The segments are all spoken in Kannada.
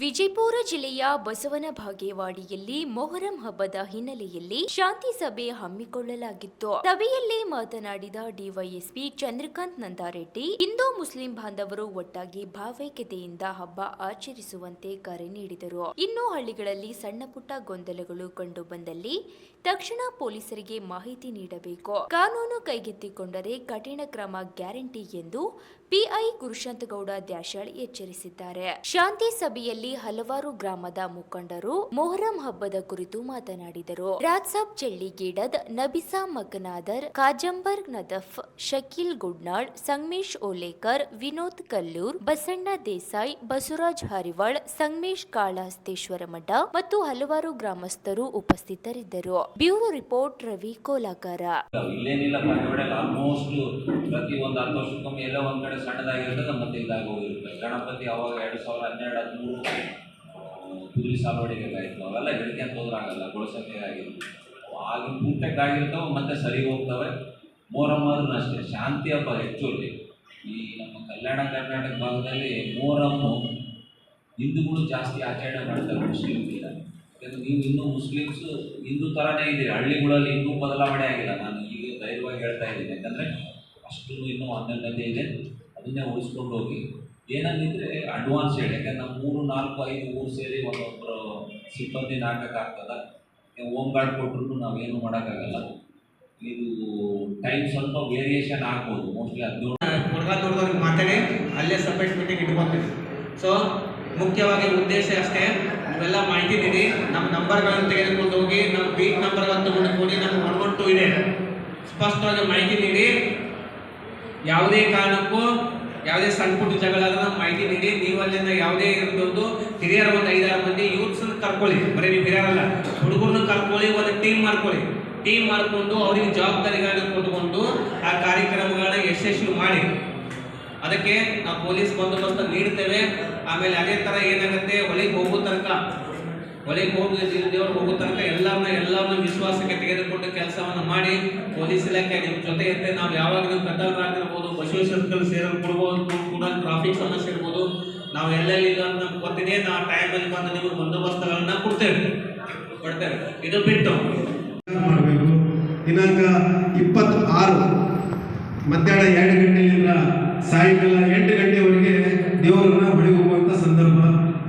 ವಿಜಯಪುರ ಜಿಲ್ಲೆಯ ಬಸವನ ಬಾಗೇವಾಡಿಯಲ್ಲಿ ಮೊಹರಂ ಹಬ್ಬದ ಹಿನ್ನೆಲೆಯಲ್ಲಿ ಶಾಂತಿ ಸಭೆ ಹಮ್ಮಿಕೊಳ್ಳಲಾಗಿತ್ತು. ಸಭೆಯಲ್ಲಿ ಮಾತನಾಡಿದ ಡಿವೈಎಸ್ಪಿ ಚಂದ್ರಕಾಂತ್ ನಂದಾರೆಡ್ಡಿ, ಹಿಂದೂ ಮುಸ್ಲಿಂ ಬಾಂಧವರು ಒಟ್ಟಾಗಿ ಭಾವೈಕ್ಯತೆಯಿಂದ ಹಬ್ಬ ಆಚರಿಸುವಂತೆ ಕರೆ ನೀಡಿದರು. ಇನ್ನು ಹಳ್ಳಿಗಳಲ್ಲಿ ಸಣ್ಣ ಪುಟ್ಟ ಗೊಂದಲಗಳು ಕಂಡು ಬಂದಲ್ಲಿ ತಕ್ಷಣ ಪೊಲೀಸರಿಗೆ ಮಾಹಿತಿ ನೀಡಬೇಕು. ಕಾನೂನು ಕೈಗೆತ್ತಿಕೊಂಡರೆ ಕಠಿಣ ಕ್ರಮ ಗ್ಯಾರಂಟಿ ಎಂದು ಪಿಐ ಗುರುಶಾಂತಗೌಡ ದ್ಯಾಶಾಳ್ ಎಚ್ಚರಿಸಿದ್ದಾರೆ. ಶಾಂತಿ ಸಭೆಯಲ್ಲಿ ಹಲವಾರು ಗ್ರಾಮದ ಮುಖಂಡರು ಮೊಹರಂ ಹಬ್ಬದ ಕುರಿತು ಮಾತನಾಡಿದರು. ರಾಜ್ಸಾಬ್ ಚೆಳ್ಳಿಗೇಡದ್, ನಬಿಸಾ ಮಕನಾದರ್, ಕಾಜಂಬರ್ ನದಫ್, ಶಕೀಲ್ ಗುಡ್ನಾಳ್, ಸಂಗಮೇಶ್ ಓಲೇಕರ್, ವಿನೋದ್ ಕಲ್ಲೂರ್, ಬಸಣ್ಣ ದೇಸಾಯಿ, ಬಸವರಾಜ್ ಹರಿವಾಳ್, ಸಂಗಮೇಶ್ ಕಾಳಹಸ್ತೇಶ್ವರ ಮಠ ಮತ್ತು ಹಲವಾರು ಗ್ರಾಮಸ್ಥರು ಉಪಸ್ಥಿತರಿದ್ದರು. Bureau report Ravi Kolakar. ಸಣ್ಣದಾಗಿರ್ತದೆ ಮತ್ತೆ ಇದಾಗಿ ಹೋಗಿರುತ್ತೆ. ಗಣಪತಿ ಅವಾಗ 2012-13 ಕುದುರೆ ಸಾಲುವಡಿಗೆಲ್ಲ ಆಯಿತು. ಅವೆಲ್ಲ ಬೆಳಗ್ಗೆ ಹೋದ್ರಾಗಲ್ಲ, ಗೊಳಸಕ್ಕೆ ಆಗಿರುತ್ತೆ. ಆಗಿನ ಪೂರ್ತಿಗೆ ಆಗಿರ್ತಾವೆ ಮತ್ತೆ ಸರಿ ಹೋಗ್ತವೆ. ಮೊಹರಂ ಆದ್ರೂ ಅಷ್ಟೇ ಶಾಂತಿ ಹಬ್ಬ ಹೆಚ್ಚುವಲ್ಲಿ. ಈ ನಮ್ಮ ಕಲ್ಯಾಣ ಕರ್ನಾಟಕ ಭಾಗದಲ್ಲಿ ಮೊಹರಮ್ಮು ಹಿಂದೂಗಳು ಜಾಸ್ತಿ ಆಚರಣೆ ಮಾಡ್ತಾರೆ ಮುಸ್ಲಿಮ್ಗಿಂತ. ಯಾಕಂದರೆ ನೀವು ಇನ್ನೂ ಮುಸ್ಲಿಮ್ಸು ಹಿಂದೂ ಥರನೇ ಇದ್ದೀರಿ. ಹಳ್ಳಿಗಳಲ್ಲಿ ಇನ್ನೂ ಬದಲಾವಣೆ ಆಗಿಲ್ಲ. ನಾನು ಈಗ ಧೈರ್ಯವಾಗಿ ಹೇಳ್ತಾ ಇದ್ದೀನಿ. ಯಾಕಂದರೆ ಅಷ್ಟು ಇನ್ನೂ ಅನ್ಯೋನ್ಯತೆ ಇದೆ. ಅದನ್ನೇ ಉಳಿಸ್ಕೊಂಡು ಹೋಗಿ. ಏನಂದಿದ್ರೆ ಅಡ್ವಾನ್ಸ್ ಹೇಳಿ, ಯಾಕಂದ್ರೆ ನಾವು 3, 4, 5 ಊರು ಸೇರಿ ಒಂದೊಬ್ಬರು ಸಿಬ್ಬಂದಿ ಹಾಕೋಕ್ಕಾಗ್ತದೆ. ಹೋಮ್ ಗಾರ್ಡ್ ಕೊಟ್ಟರು ನಾವೇನು ಮಾಡೋಕ್ಕಾಗಲ್ಲ. ಇದು ಟೈಮ್ ಸ್ವಲ್ಪ ವೇರಿಯೇಷನ್ ಆಗ್ಬೋದು. ಮೋಸ್ಟ್ಲಿ 17 ಮಾತಾಡಿ ಅಲ್ಲೇ ಸಪ್ರೇಟ್ ಮೀಟಿಂಗ್ ಇಟ್ಕೊತೀವಿ. ಸೊ ಮುಖ್ಯವಾಗಿ ಉದ್ದೇಶ ಅಷ್ಟೇ, ನೀವೆಲ್ಲ ಮಾಹಿತಿ ನೀಡಿ. ನಮ್ಮ ನಂಬರ್ಗಳನ್ನು ತೆಗೆದುಕೊಂಡು ಹೋಗಿ, ನಮ್ಮ ಬೀಟ್ ನಂಬರ್ಗಳನ್ನು ತೆಗೆದುಕೊಂಡು ನಮ್ಮ 112 ಇದೆ, ಸ್ಪಷ್ಟವಾಗಿ ಮಾಹಿತಿ ನೀಡಿ. ಯಾವುದೇ ಕಾರಣಕ್ಕೂ ಯಾವುದೇ ಸಣ್ಣ ಪುಟ್ಟ ಜಗಳ ಮಾಹಿತಿ ನೀಡಿ. ನೀವು ಅಲ್ಲಿಂದ ಯಾವುದೇ ಇರ್ಬೋದು, ಹಿರಿಯರ ಒಂದು 5-6 ಮಂದಿ ಯೂತ್ಸ್ ಕರ್ಕೊಳ್ಳಿ. ಬರೀ ನೀವು ಹಿರಿಯರಲ್ಲ, ಹುಡುಗರನ್ನ ಕರ್ಕೊಳ್ಳಿ. ಒಂದು ಟೀಮ್ ಮಾಡ್ಕೊಳ್ಳಿ. ಟೀಮ್ ಮಾಡಿಕೊಂಡು ಅವರಿಗೆ ಜವಾಬ್ದಾರಿಗಳನ್ನ ಕೊಟ್ಟುಕೊಂಡು ಆ ಕಾರ್ಯಕ್ರಮಗಳನ್ನ ಯಶಸ್ವಿ ಮಾಡಿ. ಅದಕ್ಕೆ ನಾವು ಪೊಲೀಸ್ ಬಂದೋಬಸ್ತ್ ನೀಡ್ತೇವೆ. ಆಮೇಲೆ ಅದೇ ಥರ ಏನಾಗುತ್ತೆ, ಒಳಗೆ ಹೋಗೋ ತನಕ ದೇವ್ರು ಹೋಗೋ ತನಕ ಎಲ್ಲರನ್ನ ವಿಶ್ವಾಸಕ್ಕೆ ತೆಗೆದುಕೊಂಡು ಕೆಲಸವನ್ನು ಮಾಡಿ. ಪೊಲೀಸ್ ಇಲಾಖೆ ನಿಮ್ಮ ಜೊತೆ ಇರುತ್ತೆ. ನಾವು ಯಾವಾಗ ನಾವು ಕಟ್ಟಡರಾಗಿರ್ಬೋದು, ಬಸವೇಶ್ವರ ಸೇರಿಕೊಡ್ಬೋದು, ಕೂಡ ಟ್ರಾಫಿಕ್ ಸಮಸ್ಯೆ ಇರ್ಬೋದು, ನಾವು ಎಲ್ಲೆಲ್ಲಿ ನಮ್ಗೆ ಗೊತ್ತಿದೆ. ನಾವು ಟೈಮಲ್ಲಿ ಬಂದು ನಿಮಗೆ ಬಂದೋಬಸ್ತುಗಳನ್ನ ಕೊಡ್ತೇವೆ. ಇದು ಬಿಟ್ಟು ಮಾಡಬೇಕು. ದಿನಾಂಕ 26 ಮಧ್ಯಾಹ್ನ 2 ಗಂಟೆಯಿಂದ ಸಾಯಂಕಾಲ 8 ಗಂಟೆವರೆಗೆ ದೇವರನ್ನ ಬಳಿಗೆ ಹೋಗುವಂಥ ಸಂದರ್ಭ.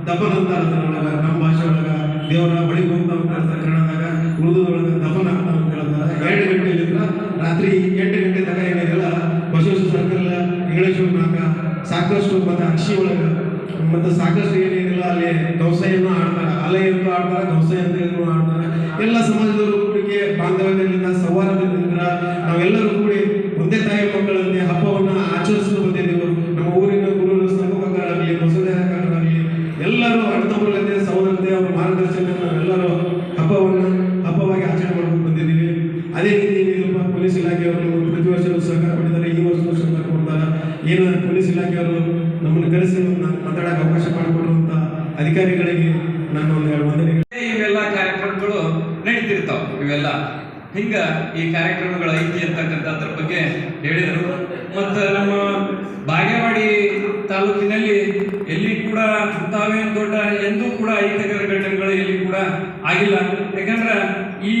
ದಫನ್ ಅಂತಾರೆ ಅದರೊಳಗೆ, ನಮ್ಮ ಭಾಷೆ ಒಳಗೆ ದೇವರ ಬಳಿಗೆ ಹೋಗ್ತಾ ಕನ್ನಡದಾಗ, ಉರ್ದುದೊಳಗೆ ದಫನ್ ಆಗ್ತಾ ಅಂತ ಹೇಳ್ತಾರೆ. 2 ಗಂಟೆಯಿಂದ ರಾತ್ರಿ 8 ಗಂಟೆ ತನಕ ಏನಿದೆಲ್ಲ ಬಸವೇಶ್ವರ ಸರ್ಕಲ್, ಇಂಗ್ಲೇಶ್ವರ ನಾಕ ಸಾಕಷ್ಟು ಮತ್ತು ಅಕ್ಷಿ ಒಳಗೆ ಮತ್ತು ಸಾಕಷ್ಟು ಏನೇನಿಲ್ಲ ಅಲ್ಲಿ ಗೌಸೆಯನ್ನು ಆಡ್ತಾರೆ. ಅಲೆಯನ್ನು ಆಡ್ತಾರೆ, ಗೌಸೆ ಅಂತ ಆಡ್ತಾರೆ. ಎಲ್ಲ ಸಮಾಜದವರು ಕೂಡಿಗೆ ಬಾಂಧವ್ಯದಿಂದ ಸೌಹಾರ್ದದಿಂದ ನಾವೆಲ್ಲರೂ ಕೂಡಿ ಒಂದೇ ತಾಯಿ ಮಕ್ಕಳಂತೆ ಹಬ್ಬವನ್ನು ಆಚರಿಸ್ತಾ ಬಂದಿದ್ದೆವು. ನಮ್ಮ ಊರಿನ ಗುರು ಸಮೂಹಗಳಾಗಲಿ, ಮಸೂದೆಗಳಾಗಲಿ ಎಲ್ಲರೂ ಅಣ್ಣತಮ್ಮರಂತೆ ಸಹೋದರತೆ ಅವರ ಮಾರ್ಗದರ್ಶನ ನಾವೆಲ್ಲರೂ ಹಬ್ಬವಾಗಿ ಆಚರಣೆ ಮಾಡ್ಕೊಂಡು ಬಂದಿದ್ದೀವಿ. ಅದೇ ರೀತಿ ಏನಪ್ಪ, ಪೊಲೀಸ್ ಇಲಾಖೆಯವರು ಪ್ರತಿ ವರ್ಷವೂ ಸಹಕಾರ ಕೊಟ್ಟಿದ್ದಾರೆ. ಈ ವರ್ಷವೂ ಸಹಕಾರ ಕೊಡ್ತಾರೆ. ಏನು ಪೊಲೀಸ್ ಇಲಾಖೆಯವರು ನಮ್ಮನ್ನು ಕರೆಸಿ ಮಾತಾಡೋಕೆ ಅವಕಾಶ ಮಾಡಿಕೊಡುವಂಥ ಅಧಿಕಾರಿಗಳಿಗೆ ನಾನು ಒಂದು ವಂದನೆ. ಇವೆಲ್ಲ ಕಾರ್ಯಕ್ರಮಗಳು ನಡೀತಿರ್ತಾವ. ಇವೆಲ್ಲ ಹಿಂಗ ಈ ಕಾರ್ಯಕ್ರಮಗಳು ಐತಿ ಅಂತಕ್ಕಂಥದ್ರ ಬಗ್ಗೆ ಹೇಳಿದರು. ಮತ್ತು ನಮ್ಮ ಬಾಗೇವಾಡಿ ತಾಲೂಕಿನಲ್ಲಿ ಎಲ್ಲಿ ಕೂಡ ತಾವೇನು ದೊಡ್ಡ ಎಂದೂ ಕೂಡ ಅಹಿತಕರ ಘಟನೆಗಳು ಎಲ್ಲಿ ಕೂಡ ಆಗಿಲ್ಲ. ಯಾಕಂದ್ರೆ ಈ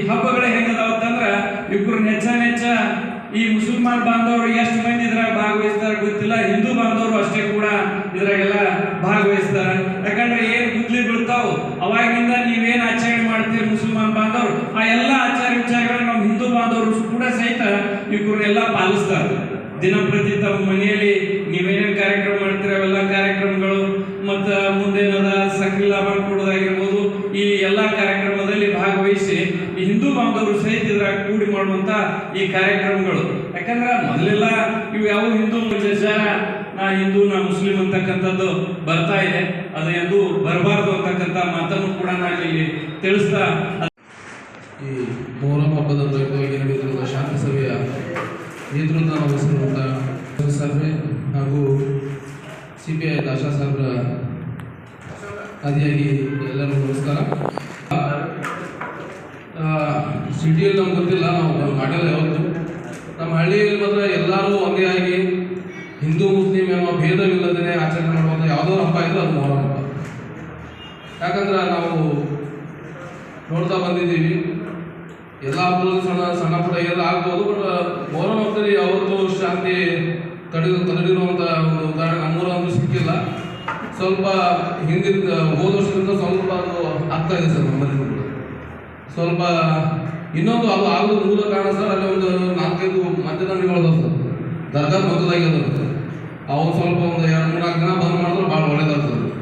ಹಬ್ಬಗಳು ಹೆಂಗದಾವತ್ತಂದ್ರೆ ಇಬ್ಬರು ನೆಚ್ಚ ಈ ಮುಸಲ್ಮಾನ್ ಬಾಂಧವರು ಎಷ್ಟು ಮಂದಿ ಇದ್ರಾಗ ಭಾಗವಹಿಸ್ತಾರೆ ಗೊತ್ತಿಲ್ಲ. ಹಿಂದೂ ಬಾಂಧವರು ಅಷ್ಟೇ ಕೂಡ ಇದ್ರಾಗೆಲ್ಲ ಭಾಗವಹಿಸ್ತಾರೆ. ಯಾಕಂದ್ರೆ ಏನು ಗುದ್ಲಿ ಬೀಳ್ತಾವು ಅವಾಗಿಂದ ನೀವೇನು ಆಚರಣೆ ಮಾಡ್ತೀರಿ ಮುಸಲ್ಮಾನ್ ಬಾಂಧವರು, ಆ ಎಲ್ಲ ಆಚಾರ ವಿಚಾರಗಳನ್ನ ನಮ್ಮ ಹಿಂದೂ ಬಾಂಧವರು ಕೂಡ ಸಹಿತ ಇವ್ರನ್ನೆಲ್ಲ ಪಾಲಿಸ್ತಾರೆ. ದಿನಂಪ್ರತಿ ತಮ್ಮ ಮನೆಯಲ್ಲಿ ನೀವೇನೇನು ಕಾರ್ಯಕ್ರಮ ಮಾಡ್ತೀರ ಅವೆಲ್ಲ ಕಾರ್ಯಕ್ರಮಗಳು ಮತ್ತು ಮುಂದೇನದ ಸಕ್ರಿ ಲಾಭ ಕೊಡೋದಾಗಿರ್ಬೋದು, ಈ ಎಲ್ಲ ಕಾರ್ಯಕ್ರಮದಲ್ಲಿ ಭಾಗವಹಿಸಿ ಈ ಹಿಂದೂ ಬಾಂಧವರು ಸಹಿತ ಇದ್ರಾಗ ಕೂಡಿ ಮಾಡುವಂತ ಈ ಕಾರ್ಯಕ್ರಮಗಳು. ಯಾಕಂದ್ರೆ ಮೊದಲೆಲ್ಲ ಇವು ಯಾವ ಹಿಂದೂ ನಾ ಹಿಂದೂ ನಾ ಮುಸ್ಲಿಂ ಅಂತಕ್ಕಂಥದ್ದು ಬರ್ತಾ ಇದೆ. ಅದು ಎಂದು ಬರಬಾರ್ದು ಅಂತಕ್ಕಂಥ ಮಾತನ್ನು ಕೂಡ ನಾನು ಇಲ್ಲಿ ತಿಳಿಸ್ತಾ, ಈ ಮೊಹರಂ ಹಬ್ಬದ ಅಂಗವಾಗಿ ನಡೆಯುತ್ತಿರುವ ಶಾಂತಿ ಸಭೆಯ ನೇತೃತ್ವ ವಹಿಸಿರುವಂಥ ಸರ್ವೆ ಹಾಗೂ CPI ದಾಶಾ ಸಾಹೇಬ್ರ ಆದಿಯಾಗಿ ಎಲ್ಲರಿಗೂ ನಮಸ್ಕಾರ. ಸಿಟಿಯಲ್ಲಿ ನಮ್ಗೆ ಗೊತ್ತಿಲ್ಲ, ನಾವು ಮಾಡಿಲ್ಲ ಯಾವತ್ತು. ನಮ್ಮ ಹಳ್ಳಿಯಲ್ಲಿ ಮಾತ್ರ ಎಲ್ಲರೂ ಒಂದೇ ಆಗಿ ಹಿಂದೂ ಮುಸ್ಲಿಂ ಎಂಬ ಭೇದವಿಲ್ಲದೇ ಆಚರಣೆ ಮಾಡುವಂಥ ಯಾವುದೋ ಹಬ್ಬ ಇದ್ರೆ ಅದು ಮೊಹರಂ ಹಬ್ಬ. ಯಾಕಂದ್ರೆ ನಾವು ನೋಡ್ತಾ ಬಂದಿದ್ದೀವಿ ಎಲ್ಲ ಹಬ್ಬದಲ್ಲಿ ಸಣ್ಣ ಪುಟ್ಟ ಎಲ್ಲ ಆಗ್ಬೋದು. ಬಟ್ ಮೊಹರಂ ಹಬ್ಬದಲ್ಲಿ ಯಾವತ್ತೂ ಶಾಂತಿ ತಡೆದಿರುವಂಥ ಒಂದು ಉದಾಹರಣೆ ನಮ್ಮೂರಂತೂ ಸಿಕ್ಕಿಲ್ಲ. ಸ್ವಲ್ಪ ಹಿಂದಿನ ಹೋದ ವರ್ಷದಿಂದ ಸ್ವಲ್ಪ ಅದು ಆಗ್ತಾ ಇದೆ ಸರ್ ನಮ್ಮಲ್ಲಿ ಕೂಡ ಸ್ವಲ್ಪ. ಇನ್ನೊಂದು ಅದು ಆಗೋದು ಮೂಲ ಕಾರಣ ಸರ್, ಅಲ್ಲಿ ಒಂದು 4-5 ಮದ್ಯದಂಗಡಿಗಳು ಸರ್ ದರ್ಗಾ ಮಧ್ಯದಾಗಿ ಅದ. ಅವು ಸ್ವಲ್ಪ ಒಂದು 2-3-4 ದಿನ ಬಂದ್ ಮಾಡಿದ್ರೆ ಭಾಳ ಒಳ್ಳೇದಾಗ್ತದೆ.